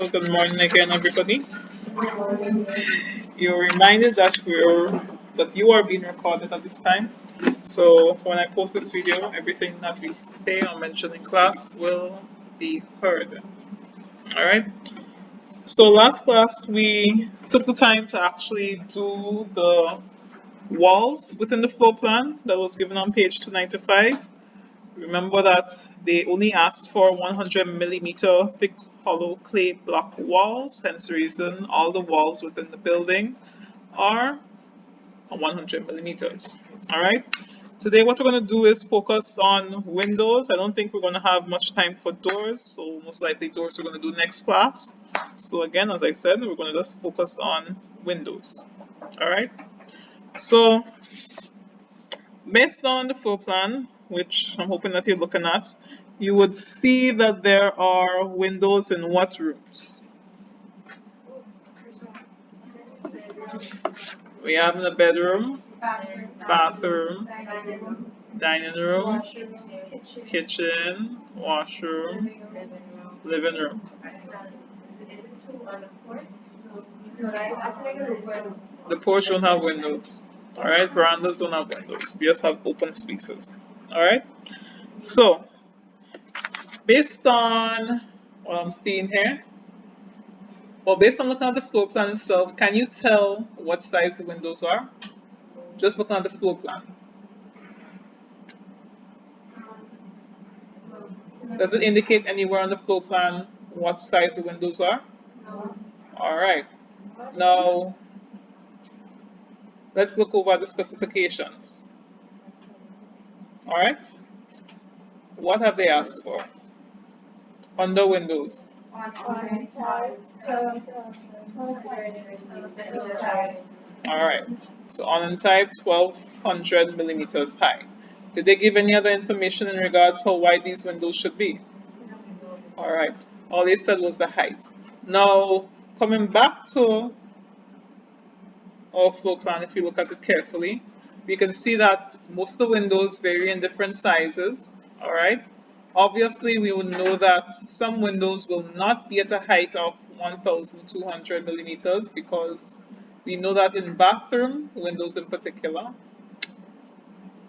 So good morning again, everybody. You're reminded that you are being recorded at this time. So when I post this video, everything that we say or mention in class will be heard. All right. So last class we took the time to actually do the walls within the floor plan that was given on page 295. Remember that they only asked for 100 millimeter thick hollow clay block walls, hence the reason all the walls within the building are 100 millimeters. All right. Today what we're going to do is focus on windows. I don't think we're going to have much time for doors, so most likely doors we're going to do next class. So again, as I said, we're going to just focus on windows. All right. So based on the floor plan, which I'm hoping that you're looking at, you would see that there are windows in what rooms? We have in the bedroom, bathroom, dining room, kitchen, washroom, living room. The porch don't have windows. Alright, verandas don't have windows. They just have open spaces. Alright? So, based on what I'm seeing here, well, based on looking at the floor plan itself, can you tell what size the windows are? Just looking at the floor plan. Does it indicate anywhere on the floor plan what size the windows are? Alright. Now, let's look over the specifications. Alright? What have they asked for? On the windows. Alright. So on and type 1200 millimeters high. Did they give any other information in regards to how wide these windows should be? Alright. All they said was the height. Now, coming back to our floor plan, if you look at it carefully, we can see that most of the windows vary in different sizes. Alright. Obviously, we would know that some windows will not be at a height of 1200 millimeters because we know that in bathroom windows in particular,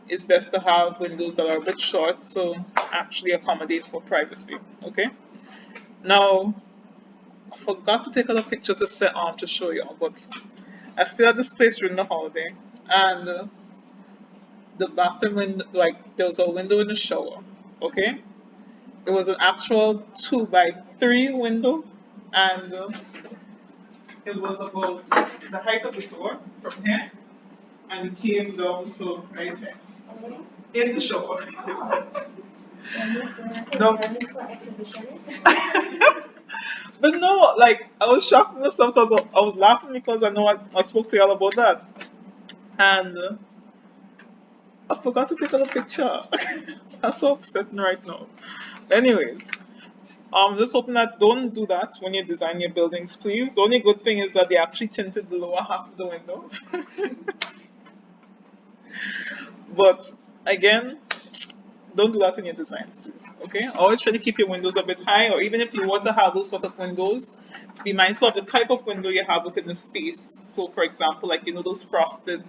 it's best to have windows that are a bit short to actually accommodate for privacy. Okay. Now, I forgot to take a picture to set on to show you, but I stayed at this place during the holiday, and the bathroom window, like there was a window in the shower. Okay. It was an actual 2 by 3 window, and it was about the height of the door from here, and it came down to right here in the shower. No. But no, like I was shocked myself because I was laughing because I know I spoke to y'all about that, and I forgot to take a picture. That's so upsetting right now. Anyways, just hoping that don't do that when you design your buildings, please. The only good thing is that they actually tinted the lower half of the window. But again, don't do that in your designs, please. Okay? Always try to keep your windows a bit high, or even if you want to have those sort of windows, be mindful of the type of window you have within the space. So, for example, like those frosted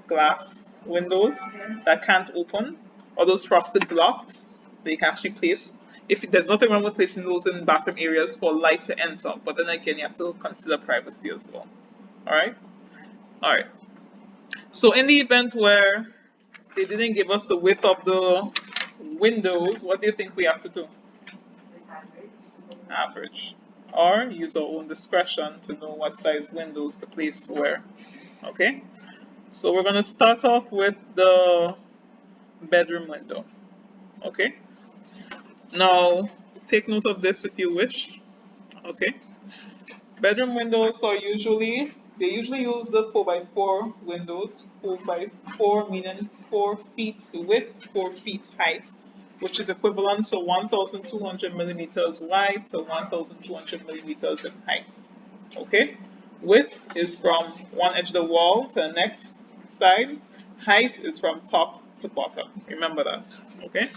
glass windows that can't open, or those frosted blocks that you can actually place. If there's nothing wrong with placing those in bathroom areas for light to enter, but then again, you have to consider privacy as well. All right, all right. So in the event where they didn't give us the width of the windows, what do you think we have to do? Average, or use our own discretion to know what size windows to place where. Okay. So we're going to start off with the bedroom window. Okay. Now, take note of this if you wish. Okay. Bedroom windows are they usually use the 4 by 4 windows. 4 by 4 meaning 4 feet width, 4 feet height, which is equivalent to 1200 millimeters wide to 1200 millimeters in height. Okay. Width is from one edge of the wall to the next side. Height is from top to bottom. Remember that. Okay.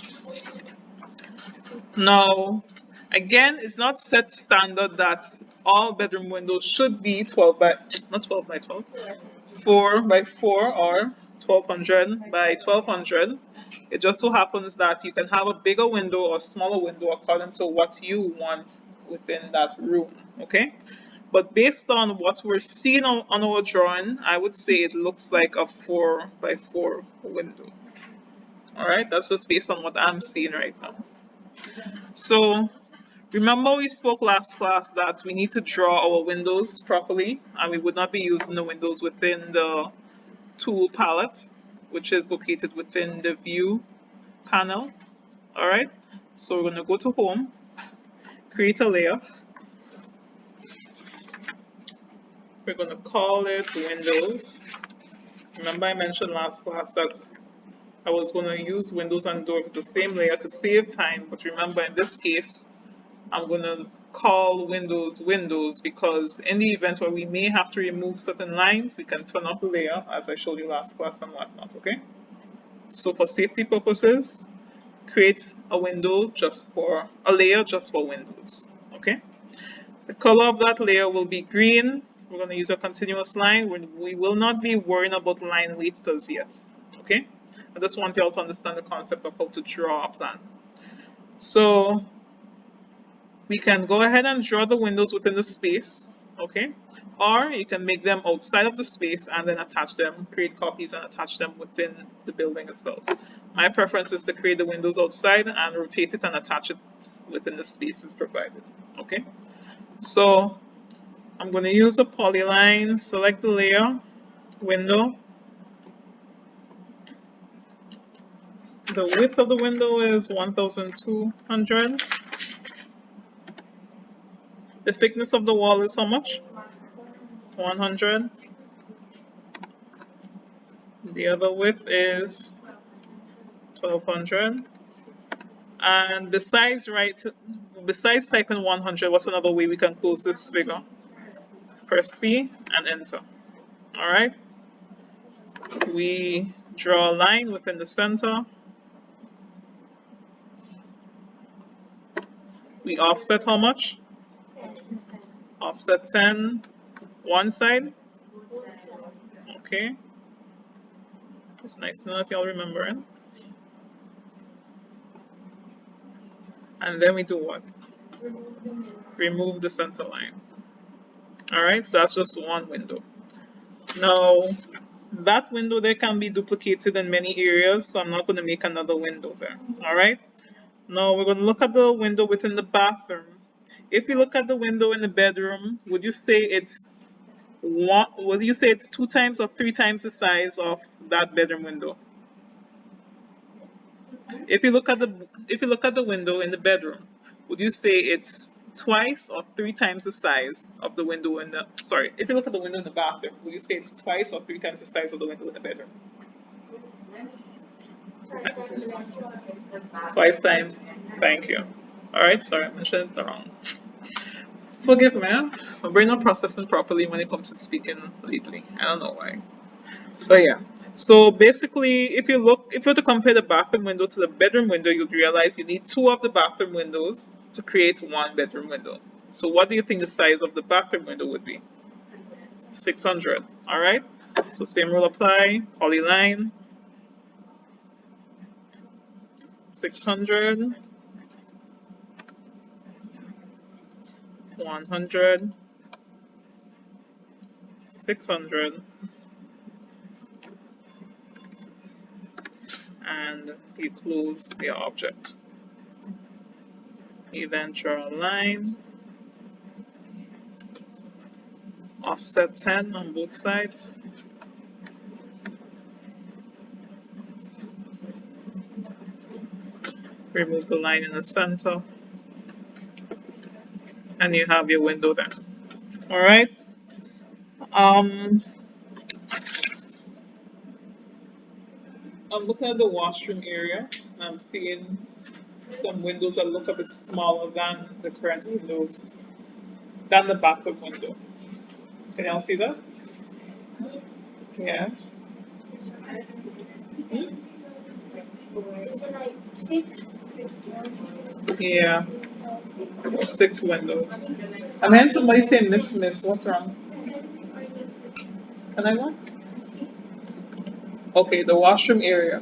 Now, Again, it's not set standard that all bedroom windows should be 12 by, not 12 by 12, 4 by 4 or 1200 by 1200. It just so happens that you can have a bigger window or smaller window according to what you want within that room, okay? But based on what we're seeing on our drawing, I would say it looks like a 4 by 4 window. All right, that's just based on what I'm seeing right now. So remember we spoke last class that we need to draw our windows properly, and we would not be using the windows within the tool palette, which is located within the view panel. All right, so we're going to go to home, create a layer. We're going to call it windows. Remember I mentioned last class that I was going to use windows and doors the same layer to save time, but remember in this case I'm going to call windows windows because in the event where we may have to remove certain lines, we can turn off the layer as I showed you last class and whatnot, okay? So for safety purposes, create a window just for a layer just for windows, okay? The color of that layer will be green. We're going to use a continuous line. We will not be worrying about line weights as yet, okay? I just want you all to understand the concept of how to draw a plan. So we can go ahead and draw the windows within the space, okay? Or you can make them outside of the space and then attach them, create copies and attach them within the building itself. My preference is to create the windows outside and rotate it and attach it within the spaces provided, okay? So I'm going to use a polyline, select the layer, window. The width of the window is 1200. The thickness of the wall is how much? 100. The other width is 1200. And besides typing 100, what's another way we can close this figure? Press C and enter. All right. We draw a line within the center. We offset how much? Offset 10 one side. Okay. It's nice to know that y'all remembering. And then we do what? Remove the center line. Alright, so that's just one window. Now, that window there can be duplicated in many areas, so I'm not going to make another window there. Alright? Now we're going to look at the window within the bathroom. If you look at the window in the bedroom, would you say it's 2 times or 3 times the size of that bedroom window? If you look at the window in the bedroom, would you say it's twice or 3 times the size of the window in the if you look at the window in the bathroom, would you say it's twice or 3 times the size of the window in the bedroom? Twice times. Thank you. Alright, sorry, I mentioned it wrong. Forgive me, my brain not processing properly when it comes to speaking lately. I don't know why. But yeah. So basically, if you were to compare the bathroom window to the bedroom window, you'd realize you need 2 of the bathroom windows to create 1 bedroom window. So what do you think the size of the bathroom window would be? 600. All right. So same rule apply. Polyline. 600. 100. 600. And you close the object. You then draw a line, offset 10 on both sides. Remove the line in the center. And you have your window there. Alright. I'm looking at the washroom area. I'm seeing some windows that look a bit smaller than the current windows, than the backup window. Can y'all see that? Yeah. Yeah. 6 windows. I'm hearing somebody say miss. What's wrong? Can I go? Okay, the washroom area.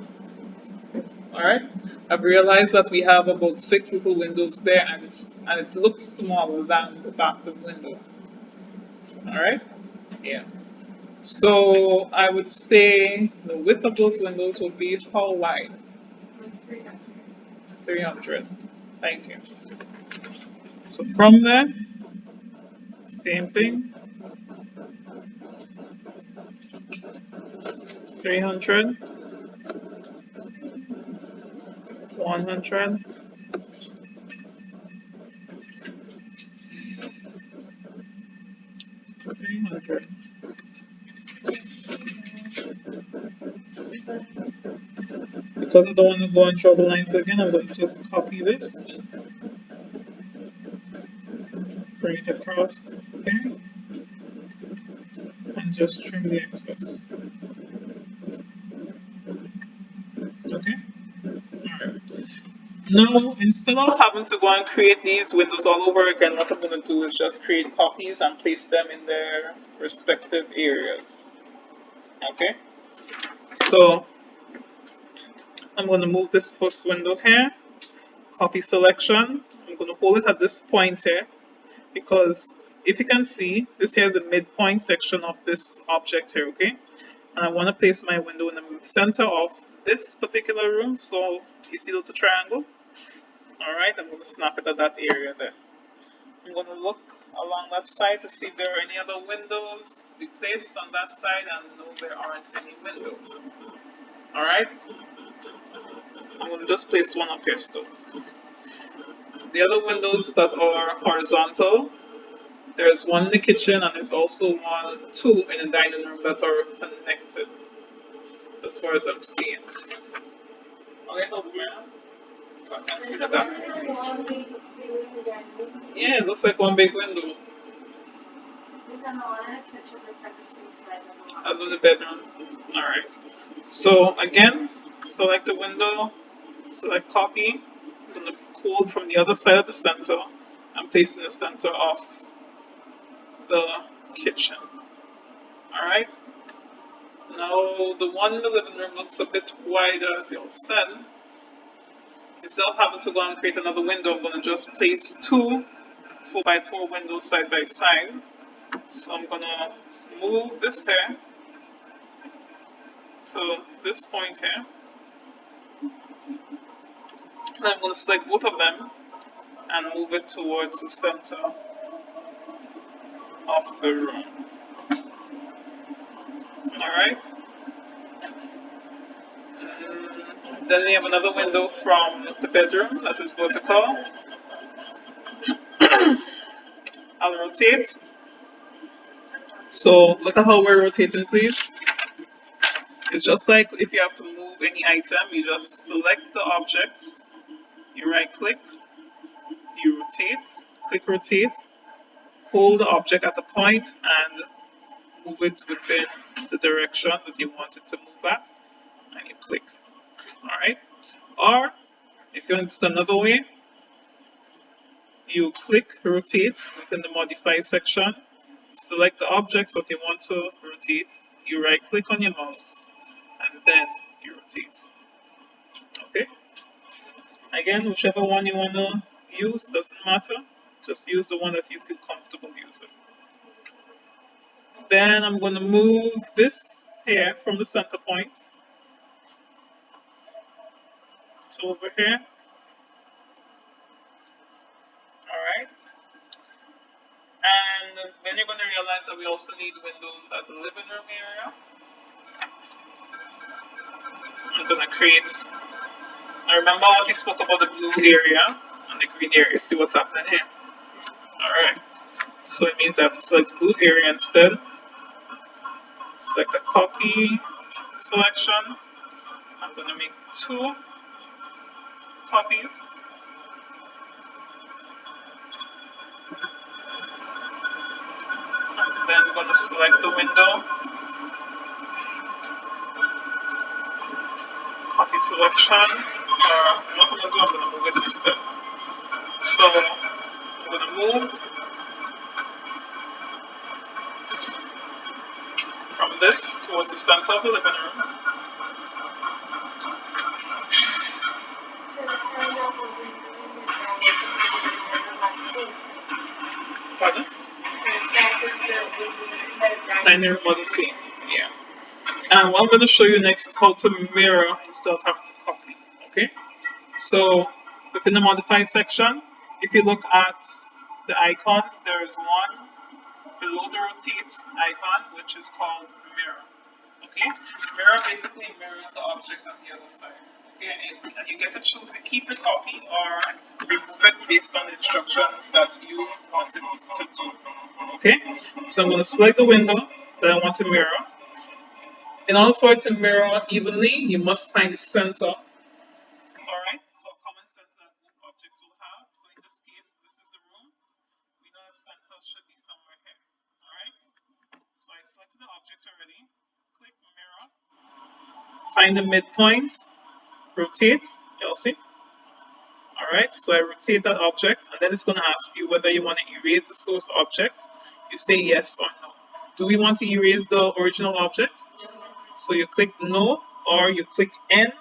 Alright? I've realized that we have about 6 little windows there and it looks smaller than the bathroom window. Alright? Yeah. So I would say the width of those windows would be how wide? 300. Thank you. So from there, same thing, 300, 100, 300. Because I don't want to go and draw the lines again, I'm going to just copy this, bring it across here, and just trim the excess. Okay? Alright. Now, instead of having to go and create these windows all over again, what I'm going to do is just create copies and place them in their respective areas. Okay? So, I'm going to move this first window here, copy selection. I'm going to hold it at this point here because if you can see, this here is the midpoint section of this object here, okay? And I want to place my window in the center of this particular room. So, you see the little triangle? Alright, I'm going to snap it at that area there. I'm going to look along that side to see if there are any other windows to be placed on that side, and no, there aren't any windows. Alright, I'm going to just place one up here still. The other windows that are horizontal, there's one in the kitchen and there's also two in the dining room that are connected, as far as I'm seeing. Okay, help me out. I can't see that. Yeah, it looks like one big window. Out of the bedroom. Alright. So again, select the window, select copy. I'm going to hold from the other side of the center and place in the center of the kitchen. Alright. Now the one in the living room looks a bit wider, as you all said. Instead of having to go and create another window, I'm going to just place two 4x4 windows side by side. So I'm going to move this here to this point here. And I'm going to select both of them and move it towards the center of the room. Alright. Then we have another window from the bedroom that is vertical. I'll rotate. So look at how we're rotating, please. It's just like if you have to move any item, you just select the object, you right click, you rotate, click rotate, hold the object at a point and move it within the direction that you want it to move at, and you click. Alright? Or if you want it another way, you click rotate within the modify section, select the objects that you want to rotate, you right click on your mouse, and then you rotate. Okay? Again, whichever one you want to use, doesn't matter. Just use the one that you feel comfortable using. Then I'm going to move this here from the center point to over here. Alright. And then you're going to realize that we also need windows at the living room area. I'm going to create. Now remember what we spoke about the blue area and the green area. See what's happening here? Alright. So it means I have to select the blue area instead. Select the copy selection. I'm going to make two copies. And then I'm going to select the window. Copy selection. What I'm going to do, I'm going to move it instead. So I'm going to move from this towards the center of the living room. So the size of the window in the same. Pardon? The size of the window in the Dining room are the same. Yeah. And what I'm going to show you next is how to mirror instead of having to copy. Okay? So within the modify section, if you look at the icons, there is one below the rotate icon, which is called mirror. Okay? Mirror basically mirrors the object on the other side. Okay? And you get to choose to keep the copy or remove it based on the instructions that you want it to do. Okay? So I'm going to select the window that I want to mirror. In order for it to mirror evenly, you must find the center. Alright, so a common center that both objects will have. So in this case, this is the room. We know the center should be somewhere here. Alright, so I selected the object already. Click mirror. Find the midpoint. Rotate. You'll see. Alright, so I rotate that object, and then it's going to ask you whether you want to erase the source object. You say yes or no. Do we want to erase the original object? So you click no, or you click N,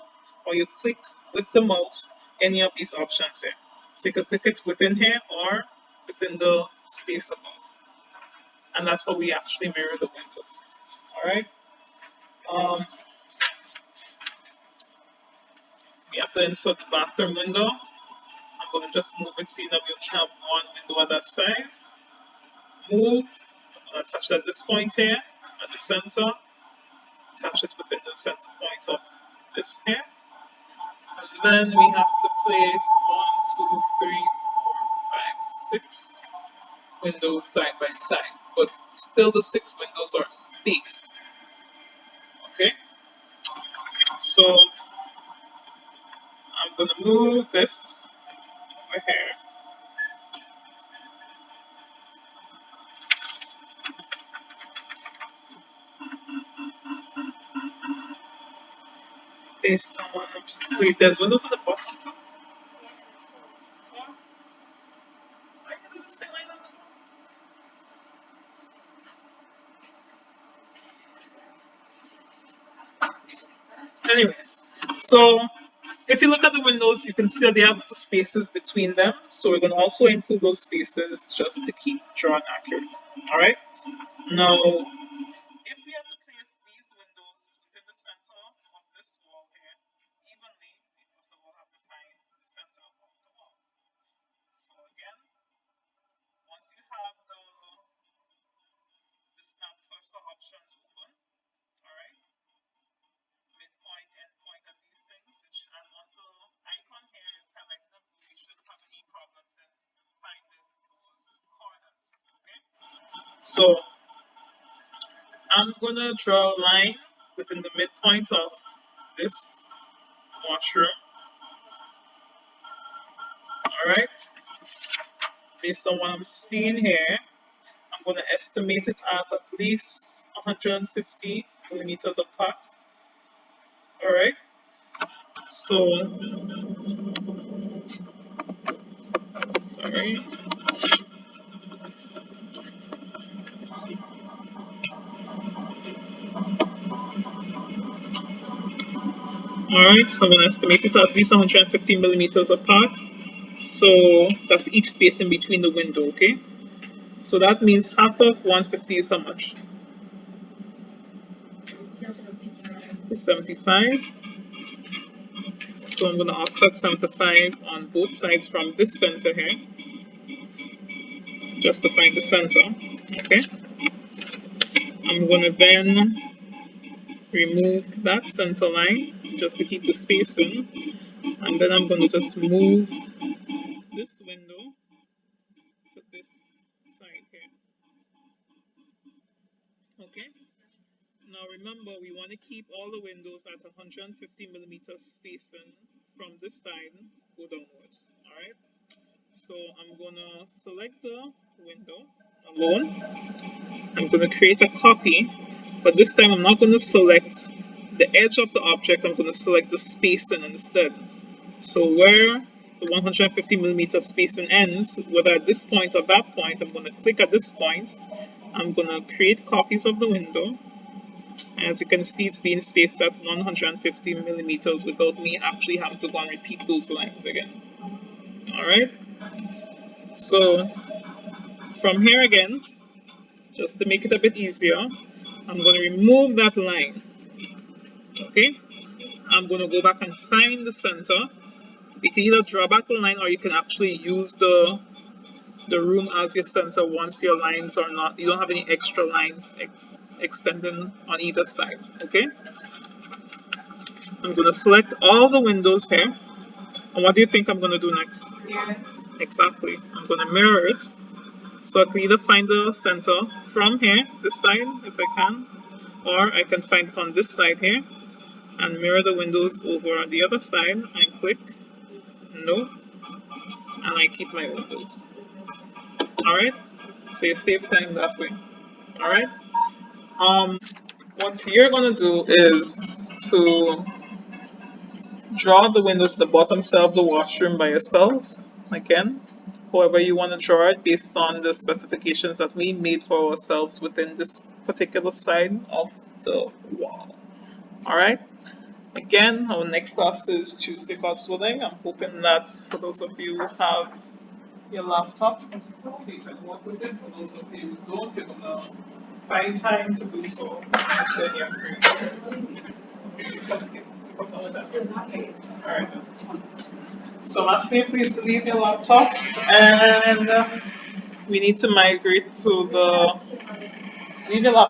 or you click with the mouse any of these options here. So you can click it within here or within the space above. And that's how we actually mirror the window. Alright. We have to insert the bathroom window. I'm going to just move it, seeing that we only have one window at that size. Move. I'm going to touch at this point here, at the center. Touch it within the center point of this here. And then we have to place 1, 2, 3, 4, 5, 6 windows side by side. But still the 6 windows are spaced. Okay? So I'm going to move this over here. Based on what I'm... Wait, there's windows on the bottom too? Four? I can do this thing like that too. Anyways, so if you look at the windows, you can see that they have the spaces between them. So we're going to also include those spaces just to keep drawing accurate. Alright? Now, if we have to place these windows within the center of this wall here, evenly, we first of all have to find the center of the wall. So again, once you have the snap cursor options open, alright, midpoint, endpoint, and these things, and once the icon here is highlighted in blue, you shouldn't have any problems in finding those corners. Okay? So I'm gonna draw a line within the midpoint of this washroom. Alright? Based on what I'm seeing here, I'm gonna estimate it at least 150 millimeters apart. Alright? So sorry. Alright, so I'm going to estimate it at least 150 millimeters apart. So that's each space in between the window, okay? So that means half of 150 is how much? Is 75. So I'm going to offset 75 on both sides from this center here, just to find the center, okay? I'm going to then remove that center line just to keep the spacing, and then I'm going to just move this window to this side here. Okay? Now remember, we want to keep all the windows at 150 millimeters spacing from this side, go downwards. Alright? So I'm going to select the window alone. I'm going to create a copy, but this time I'm not going to select the edge of the object, I'm going to select the spacing instead. So where the 150 millimeter spacing ends, whether at this point or that point, I'm going to click at this point. I'm going to create copies of the window. As you can see, it's being spaced at 150 millimeters without me actually having to go and repeat those lines again. Alright, so from here again, just to make it a bit easier, I'm going to remove that line. Okay, I'm going to go back and find the center. You can either draw back the line or you can actually use the room as your center once your lines are not, you don't have any extra lines extending on either side. Okay, I'm going to select all the windows here. And what do you think I'm going to do next? Mirror. Exactly. I'm going to mirror it. So I can either find the center from here, this side, if I can, or I can find it on this side here and mirror the windows over on the other side and click no, and I keep my windows. Alright? So you save time that way. Alright? What you're gonna do is to draw the windows at the bottom side of the washroom by yourself. Again, however you want to draw it based on the specifications that we made for ourselves within this particular side of the wall. Alright? Again, our next class is Tuesday, God willing. I'm hoping that for those of you who have your laptops, you can work with it. For those of you who don't, you're gonna find time to do so when you're free. Okay, alright. So I'm asking you please to leave your laptops, and we need to migrate to the leave your laptop.